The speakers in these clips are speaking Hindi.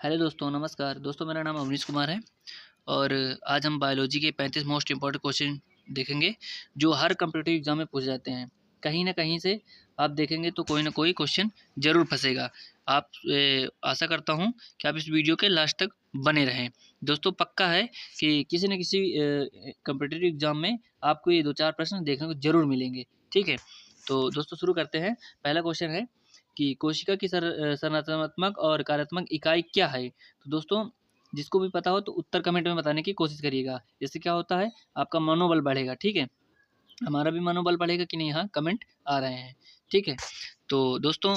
हेलो दोस्तों, नमस्कार दोस्तों। मेरा नाम अवनीश कुमार है और आज हम बायोलॉजी के 35 मोस्ट इम्पॉर्टेंट क्वेश्चन देखेंगे जो हर कम्पिटिटिव एग्जाम में पूछे जाते हैं। कहीं ना कहीं से आप देखेंगे तो कोई ना कोई क्वेश्चन ज़रूर फंसेगा। आप आशा करता हूं कि आप इस वीडियो के लास्ट तक बने रहें। दोस्तों, पक्का है कि किसी न किसी कम्पिटिटिव एग्जाम में आपको ये 2-4 प्रश्न देखने को ज़रूर मिलेंगे। ठीक है, तो दोस्तों शुरू करते हैं। पहला क्वेश्चन है कि कोशिका की संरचनात्मक और कार्यात्मक इकाई क्या है। तो दोस्तों, जिसको भी पता हो तो उत्तर कमेंट में बताने की कोशिश करिएगा। इससे क्या होता है, आपका मनोबल बढ़ेगा। ठीक है, हमारा भी मनोबल बढ़ेगा कि नहीं, यहाँ कमेंट आ रहे हैं। ठीक है, तो दोस्तों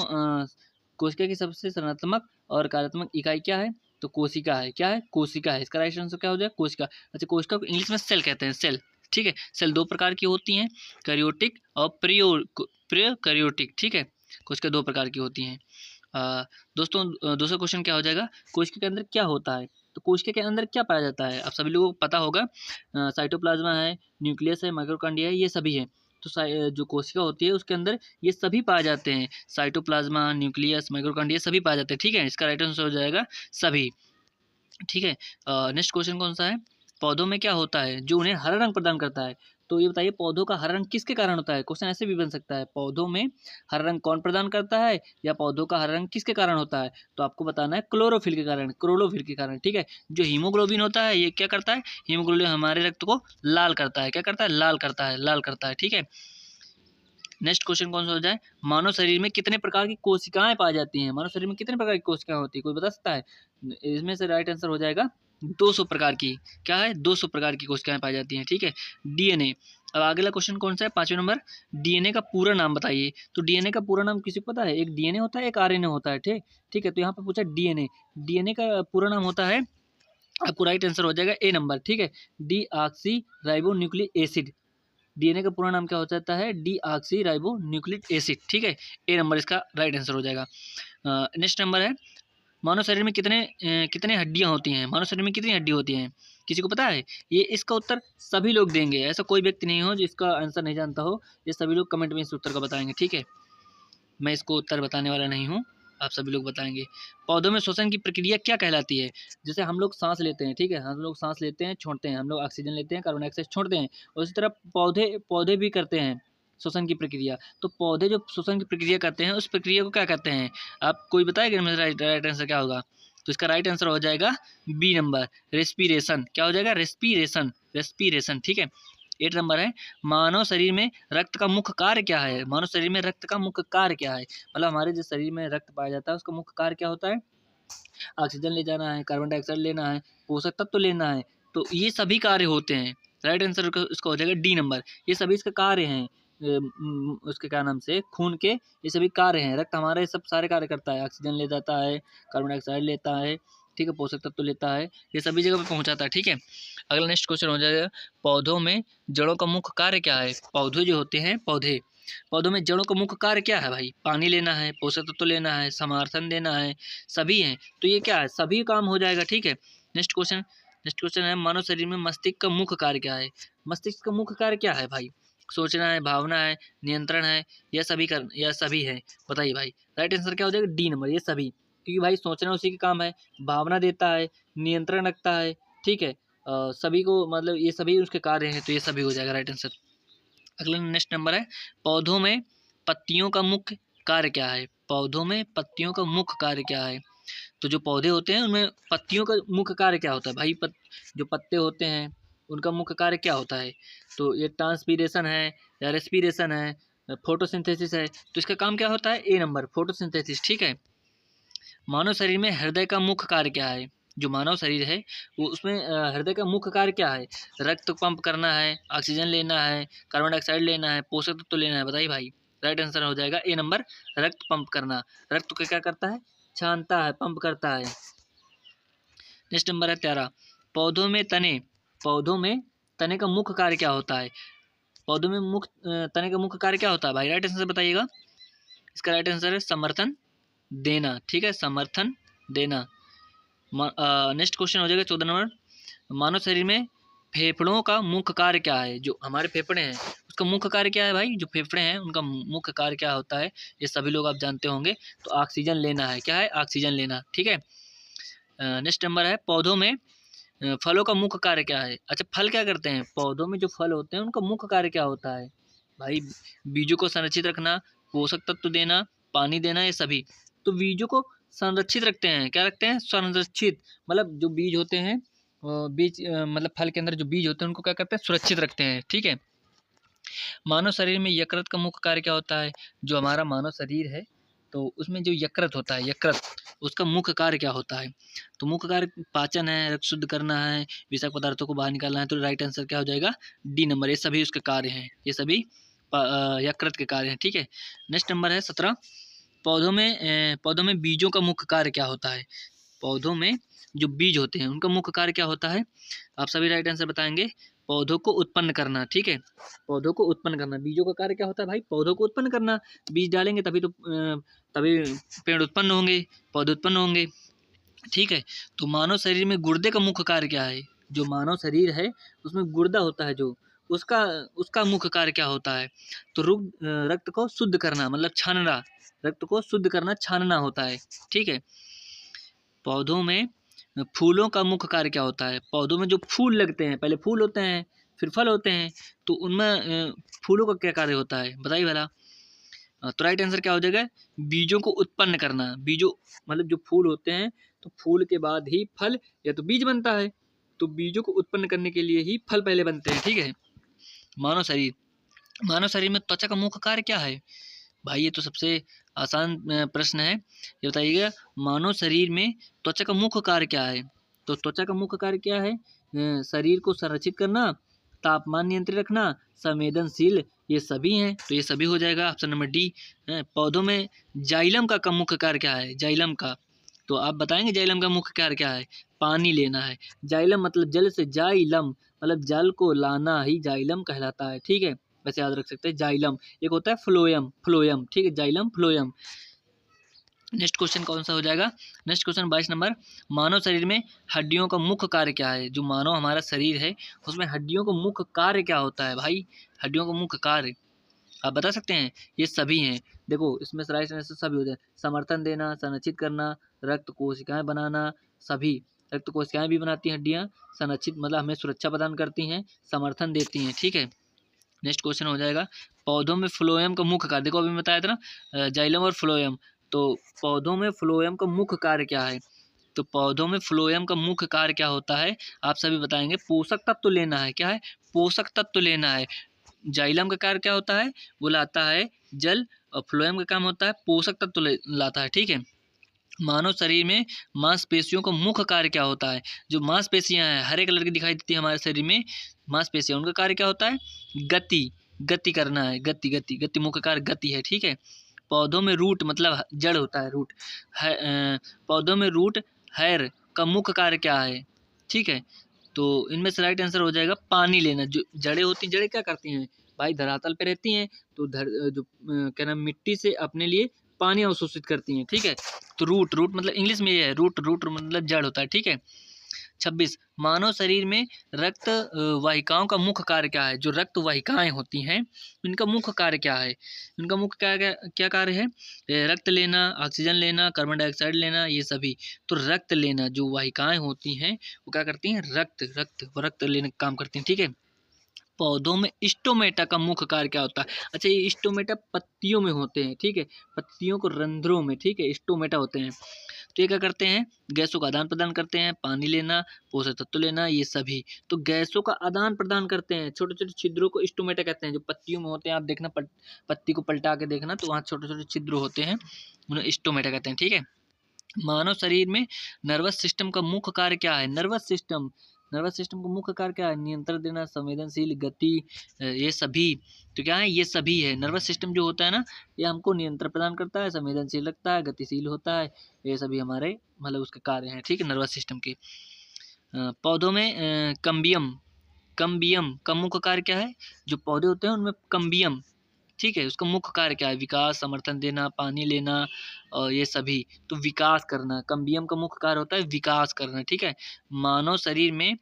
कोशिका की सबसे संरचनात्मक और कार्यात्मक इकाई क्या है। तो कोशिका है। क्या है? कोशिका है। इसका राइट आंसर क्या हो जाएगा? कोशिका। अच्छा, कोशिका को इंग्लिश में सेल कहते हैं, सेल। ठीक है, सेल दो प्रकार की होती हैं, कैरियोटिक और प्रोकैरियोटिक। ठीक है, कोशिका दो प्रकार की होती हैं। दोस्तों, दूसरा क्वेश्चन क्या हो जाएगा, कोशिका के अंदर क्या होता है। तो कोशिका के अंदर क्या पाया जाता है, आप सभी लोगों को पता होगा। साइटोप्लाज्मा है, न्यूक्लियस है, माइटोकॉन्ड्रिया है, ये सभी है। तो जो कोशिका होती है उसके अंदर ये सभी पाए जाते हैं। साइटोप्लाज्मा, न्यूक्लियस, माइटोकॉन्ड्रिया सभी पाए जाते हैं। ठीक है, इसका राइट आंसर हो जाएगा सभी। ठीक है, नेक्स्ट क्वेश्चन कौन सा है, पौधों में क्या होता है जो उन्हें हरा रंग प्रदान करता है। तो ये बताइए, पौधों का हरा रंग किसके कारण होता है। क्वेश्चन ऐसे भी बन सकता है, पौधों में हरा रंग कौन प्रदान करता है, या पौधों का हरा रंग किसके कारण होता है। तो आपको बताना है क्लोरोफिल के कारण, क्लोरोफिल के कारण। ठीक है, जो हीमोग्लोबिन होता है ये क्या करता है, हीमोग्लोबिन हमारे रक्त को लाल करता है। क्या करता है? लाल करता है, लाल करता है। ठीक है, नेक्स्ट क्वेश्चन कौन सा हो जाए, मानव शरीर में कितने प्रकार की कोशिकाएं पाई जाती हैं। मानव शरीर में कितने प्रकार की कोशिकाएं होती है, कोई बता सकता है। इसमें से राइट आंसर हो जाएगा 200 प्रकार की। क्या है? 200 प्रकार की कोशिकाएं पाई जाती हैं। ठीक है, डीएनए। अब अगला क्वेश्चन कौन सा है, 5वें नंबर, डीएनए का पूरा नाम बताइए। तो डीएनए का पूरा नाम किसी को पता है। एक डीएनए होता है, एक आरएनए होता है। ठीक ठीक है, तो यहाँ पे पूछा डीएनए। डीएनए का पूरा नाम होता है, आपको राइट आंसर हो जाएगा ए नंबर। ठीक है, D oxy ribo nucleic acid. DNA का पूरा नाम क्या हो जाता है, D oxy ribo nucleic acid. ठीक है, ए नंबर इसका राइट आंसर हो जाएगा। नेक्स्ट नंबर है, मानव शरीर में कितने हड्डियां होती हैं। मानव शरीर में कितनी हड्डी होती हैं, किसी को पता है। ये इसका उत्तर सभी लोग देंगे, ऐसा कोई व्यक्ति नहीं हो जो इसका आंसर नहीं जानता हो। ये सभी लोग कमेंट में इस उत्तर को बताएंगे। ठीक है, मैं इसको उत्तर बताने वाला नहीं हूँ, आप सभी लोग बताएंगे। पौधों में श्वसन की प्रक्रिया क्या कहलाती है। जैसे हम लोग सांस लेते हैं, ठीक है, हम लोग सांस लेते हैं, छोड़ते हैं। हम लोग ऑक्सीजन लेते हैं, कार्बन डाइऑक्साइड छोड़ते हैं। उसी तरह पौधे पौधे भी करते हैं श्वसन की प्रक्रिया। तो पौधे जो श्वसन की प्रक्रिया करते हैं उस प्रक्रिया को क्या कहते हैं। आप कोई बताएगा मेरा राइट आंसर क्या होगा। तो इसका राइट आंसर हो जाएगा बी नंबर, रेस्पिरेशन। क्या हो जाएगा? Respiration, respiration. ठीक है, 8 नंबर है, मानव शरीर में रक्त का मुख्य कार्य क्या है। मानव शरीर में रक्त का मुख्य कार्य क्या है, मतलब हमारे जो शरीर में रक्त पाया जाता है उसका मुख्य कार्य क्या होता है। ऑक्सीजन ले जाना है, कार्बन डाइऑक्साइड लेना है, पोषक तत्व तो लेना है। तो ये सभी कार्य होते हैं। राइट आंसर इसका हो जाएगा डी नंबर। ये सभी इसके कार्य हैं। उसके क्या नाम से, खून के ये सभी कार्य हैं। रक्त हमारे सब सारे कार्य करता है, ऑक्सीजन ले जाता है, कार्बन डाइऑक्साइड लेता है, ठीक है, पोषक तत्व तो लेता है, ये सभी जगह पे पहुंचाता है। ठीक है, अगला नेक्स्ट क्वेश्चन हो जाएगा, पौधों में जड़ों का मुख्य कार्य क्या है। पौधे जो होते हैं, पौधों में जड़ों का मुख्य कार्य क्या है भाई। पानी लेना है, पोषक तत्व तो लेना है, समर्थन देना है, सभी हैं। तो ये क्या है, सभी काम हो जाएगा। ठीक है, नेक्स्ट क्वेश्चन है, मानव शरीर में मस्तिष्क का मुख्य कार्य क्या है। मस्तिष्क का मुख्य कार्य क्या है भाई। सोचना है, भावना है, नियंत्रण है, यह सभी है। बताइए भाई, राइट आंसर क्या हो जाएगा, डी नंबर, ये सभी। क्योंकि भाई सोचना उसी का काम है, भावना देता है, नियंत्रण रखता है। ठीक है, सभी को मतलब ये सभी उसके कार्य हैं, तो ये सभी हो जाएगा राइट आंसर। अगला नेक्स्ट नंबर है, पौधों में पत्तियों का मुख्य कार्य क्या है। पौधों में पत्तियों का मुख्य कार्य क्या है। तो जो पौधे होते हैं उनमें पत्तियों का मुख्य कार्य क्या होता है भाई। जो पत्ते होते हैं उनका मुख्य कार्य क्या होता है। तो ये ट्रांसपीरेशन है या रेस्पिरेशन है, फोटोसिंथेसिस है। तो इसका काम क्या होता है, ए नंबर, फोटोसिंथेसिस। ठीक है, मानव शरीर में हृदय का मुख्य कार्य क्या है। जो मानव शरीर है वो उसमें हृदय का मुख्य कार्य क्या है। रक्त पंप करना है, ऑक्सीजन लेना है, कार्बन डाइऑक्साइड लेना है, पोषक तत्व तो लेना है। बताइए भाई, राइट आंसर हो जाएगा ए नंबर, रक्त पंप करना। रक्त को क्या करता है, छानता है, पंप करता है। नेक्स्ट नंबर है 13, पौधों में तने का मुख्य कार्य क्या होता है। पौधों में तने का मुख्य कार्य क्या होता है भाई, राइट आंसर बताइएगा। इसका राइट आंसर है समर्थन देना। ठीक है, समर्थन देना। नेक्स्ट क्वेश्चन हो जाएगा 14 नंबर, मानव शरीर में फेफड़ों का मुख्य कार्य क्या है। जो हमारे फेफड़े हैं उसका मुख्य कार्य क्या है भाई। जो फेफड़े हैं उनका मुख्य कार्य क्या होता है, ये सभी लोग आप जानते होंगे। तो ऑक्सीजन लेना है, क्या है, ऑक्सीजन लेना। ठीक है, नेक्स्ट नंबर है पौधों में फलों का मुख्य कार्य क्या है। अच्छा, फल क्या करते हैं, पौधों में जो फल होते हैं उनका मुख्य कार्य क्या होता है भाई। बीजों को संरक्षित रखना, पोषक तत्व देना, पानी देना, ये सभी। तो बीजों को संरक्षित रखते हैं, क्या रखते हैं, संरक्षित। मतलब जो बीज होते हैं बीज मतलब फल के अंदर जो बीज होते हैं उनको क्या करते हैं, सुरक्षित रखते हैं, ठीक है। मानव शरीर में यकृत का मुख्य कार्य क्या होता है। जो हमारा मानव शरीर है तो उसमें जो यकृत होता है, यकृत, उसका मुख्य कार्य क्या होता है। तो मुख्य कार्य पाचन है, रक्त शुद्ध करना है, विषाक्त पदार्थों को बाहर निकालना है। तो राइट आंसर क्या हो जाएगा, डी नंबर। ये सभी उसके कार्य हैं, ये सभी यकृत के कार्य हैं, ठीक है। नेक्स्ट नंबर है 17। पौधों में बीजों का मुख्य कार्य क्या होता है। पौधों में जो बीज होते हैं उनका मुख्य कार्य क्या होता है। आप सभी राइट आंसर बताएंगे। पौधों को उत्पन्न करना, ठीक है, पौधों को उत्पन्न करना। बीजों का कार्य क्या होता है भाई, पौधों को उत्पन्न करना। बीज डालेंगे तभी तो तभी पेड़ उत्पन्न होंगे, पौधे उत्पन्न होंगे, ठीक है। तो मानव शरीर में गुर्दे का मुख्य कार्य क्या है। जो मानव शरीर है उसमें गुर्दा होता है, जो उसका उसका मुख्य कार्य क्या होता है। तो रक्त को शुद्ध करना, मतलब छानना, रक्त को शुद्ध करना, छानना होता है, ठीक है। पौधों में फूलों का मुख्य कार्य क्या होता है। पौधों में जो फूल लगते हैं, पहले फूल होते हैं फिर फल होते हैं, तो उनमें फूलों का क्या कार्य होता है, बताइए भला। तो राइट आंसर क्या हो जाएगा, बीजों को उत्पन्न करना। बीजों मतलब जो फूल होते हैं तो फूल के बाद ही फल या तो बीज बनता है, तो बीजों को उत्पन्न करने के लिए ही फल पहले बनते हैं, ठीक है। मानव शरीर में त्वचा का मुख्य कार्य क्या है भाई। ये तो सबसे आसान प्रश्न है, ये बताइएगा। मानव शरीर में त्वचा का मुख्य कार्य क्या है। तो त्वचा का मुख्य कार्य क्या है, शरीर को संरक्षित करना, तापमान नियंत्रित रखना, संवेदनशील, ये सभी हैं। तो ये सभी हो जाएगा ऑप्शन नंबर डी। पौधों में जाइलम का मुख्य कार्य क्या है, जाइलम का। तो आप बताएंगे जाइलम का मुख्य कार्य क्या है, पानी लेना है। जाइलम मतलब जल से जाइलम, मतलब जल को लाना ही जाइलम कहलाता है, ठीक है। वैसे याद रख सकते हैं जाइलम। एक होता है फ्लोएम, फ्लोएम, ठीक है, जाइलम फ्लोएम। नेक्स्ट क्वेश्चन कौन सा हो जाएगा, नेक्स्ट क्वेश्चन 22 नंबर। मानव शरीर में हड्डियों का मुख्य कार्य क्या है। जो मानव हमारा शरीर है उसमें हड्डियों का मुख्य कार्य क्या होता है भाई। हड्डियों का मुख्य कार्य आप बता सकते हैं। ये सभी हैं, देखो इसमें राइट आंसर सभी हो जाए। समर्थन देना, संरक्षित करना, रक्त कोशिकाएं बनाना, सभी। रक्त कोशिकाएं भी बनाती हैं हड्डियां, संरक्षित मतलब हमें सुरक्षा प्रदान करती हैं, समर्थन देती हैं, ठीक है। नेक्स्ट क्वेश्चन हो जाएगा, पौधों में फ्लोएम का मुख्य कार्य। देखो अभी बताया था ना जाइलम और फ्लोएम, तो पौधों में फ्लोएम का मुख्य कार्य क्या है। तो पौधों में फ्लोएम का मुख्य कार्य क्या होता है, आप सभी बताएंगे। पोषक तत्व लेना है, क्या है, पोषक तत्व लेना है। जाइलम का कार्य क्या होता है, वो लाता है जल, और फ्लोएम का काम होता है पोषक तत्व लाता है, ठीक है। मानव शरीर में मांसपेशियों का मुख्य कार्य क्या होता है। जो मांसपेशियां हैं हरे कलर की दिखाई देती है हमारे शरीर में, मांसपेशियां, उनका कार्य क्या होता है, गति, गति करना है, गति, गति, गति मुख्य कार्य गति है, ठीक है। पौधों में रूट मतलब जड़ होता है, रूट है। पौधों में रूट हेयर का मुख्य कार्य क्या है, ठीक है। तो इनमें से राइट आंसर हो जाएगा पानी लेना। जो जड़ें होती हैं, जड़ें क्या करती हैं भाई, धरातल पे रहती हैं, तो क्या नाम, मिट्टी से अपने लिए पानी अवशोषित करती हैं, ठीक है। तो रूट, रूट मतलब इंग्लिश में ये है, रूट, रूट मतलब जड़ होता है, ठीक है। 26, मानव शरीर में रक्त वाहिकाओं का मुख्य कार्य क्या है। जो रक्त वाहिकाएं होती हैं इनका मुख्य कार्य क्या है। इनका मुख्य क्या कार्य है, रक्त लेना, ऑक्सीजन लेना, कार्बन डाइऑक्साइड लेना, ये सभी। तो रक्त लेना, जो वाहिकाएं होती हैं वो क्या करती हैं, रक्त लेने का काम करती हैं, ठीक है। पौधों में स्टोमेटा का मुख्य कार्य क्या होता है। अच्छा, ये स्टोमेटा पत्तियों में होते हैं, ठीक है, पत्तियों को रंध्रों में, ठीक है, स्टोमेटा होते हैं। तो ये क्या करते हैं, गैसों का आदान प्रदान करते हैं, पानी लेना, पोषक तत्व लेना, ये सभी। तो गैसों का आदान प्रदान करते हैं। छोटे छोटे छिद्रों को स्टोमेटा कहते हैं। जो पत्तियों में होते हैं, आप देखना पत्ती को पलटा के देखना, तो वहाँ छोटे छोटे छिद्र होते हैं, उन्हें स्टोमेटा कहते हैं, ठीक है। मानव शरीर में नर्वस सिस्टम का मुख्य कार्य क्या है। नर्वस सिस्टम का मुख्य कार्य क्या है, नियंत्रण देना, संवेदनशील, गति, ये सभी। तो क्या है, ये सभी है। नर्वस सिस्टम जो होता है ना, ये हमको नियंत्रण प्रदान करता है, संवेदनशील रखता है, गतिशील होता है, ये सभी हमारे मतलब उसके कार्य हैं, ठीक है, नर्वस सिस्टम के। पौधों में कम्बियम का मुख्य कार्य क्या है। जो पौधे होते हैं उनमें कम्बियम, ठीक है, उसका मुख्य कार्य क्या है, विकास, समर्थन देना, पानी लेना, और ये सभी। तो विकास करना, कम्बियम का मुख्य कार्य होता है विकास करना, ठीक है। मानव शरीर में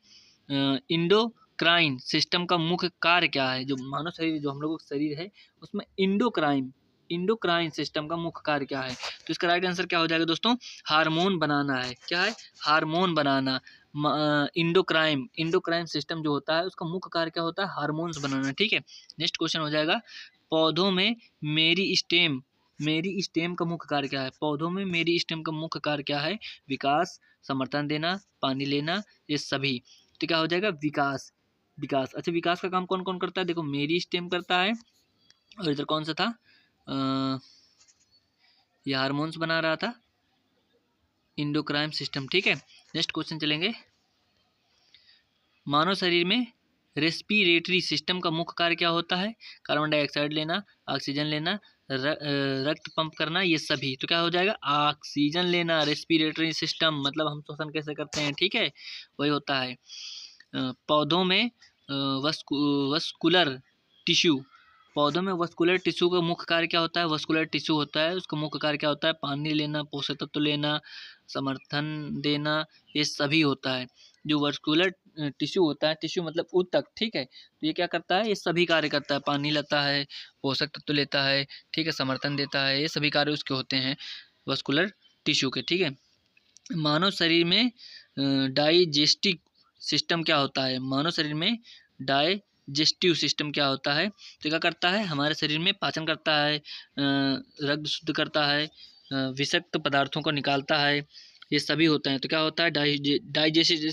इंडोक्राइन सिस्टम का मुख्य कार्य क्या है। जो मानव शरीर, जो हम लोगों का शरीर है उसमें इंडोक्राइन इंडोक्राइन सिस्टम का मुख्य कार्य क्या है? तो इसका राइट आंसर क्या हो जाएगा दोस्तों? हार्मोन बनाना है। क्या है? हार्मोन बनाना। इंडोक्राइन सिस्टम जो होता है उसका मुख्य कार्य क्या होता है? हार्मोन्स बनाना। ठीक है, नेक्स्ट क्वेश्चन हो जाएगा, पौधों में मेरी स्टेम का मुख्य कार्य क्या है? पौधों में मेरी स्टेम का मुख्य कार्य क्या है? विकास, समर्थन देना, पानी लेना, ये सभी। तो क्या हो जाएगा? विकास। विकास। अच्छा, विकास का काम कौन कौन करता है? देखो, मेरी स्टेम करता है, और इधर कौन सा था? ये हार्मोन्स बना रहा था, इंडोक्राइन सिस्टम। ठीक है, नेक्स्ट क्वेश्चन चलेंगे, मानव शरीर में रेस्पिरेटरी सिस्टम का मुख्य कार्य क्या होता है? कार्बन डाइऑक्साइड लेना, ऑक्सीजन लेना, रक्त पंप करना, ये सभी। तो क्या हो जाएगा? ऑक्सीजन लेना। रेस्पिरेटरी सिस्टम मतलब हम श्वसन कैसे करते हैं, ठीक है, वही होता है। पौधों में वस्कुलर टिश्यू, पौधों में वस्कुलर टिश्यू का मुख्य कार्य क्या होता है? वस्कुलर टिश्यू होता है, उसका मुख्य कार्य क्या होता है? पानी लेना, पोषक तत्व लेना, समर्थन देना, ये सभी होता है। जो वस्कुलर टिश्यू होता है, टिश्यू मतलब ऊतक, ठीक है, तो ये क्या करता है? ये सभी कार्य करता है, पानी लेता है, पोषक तत्व लेता है, ठीक है, समर्थन देता है, ये सभी कार्य उसके होते हैं वस्कुलर टिश्यू के। ठीक है, मानव शरीर में डाइजेस्टिव सिस्टम क्या होता है? मानव शरीर में डाइजेस्टिव सिस्टम क्या होता है? तो क्या करता है? हमारे शरीर में पाचन करता है, रक्त शुद्ध करता है, विषाक्त पदार्थों को निकालता है, ये सभी होते हैं। तो क्या होता है? डाइजेस्टिव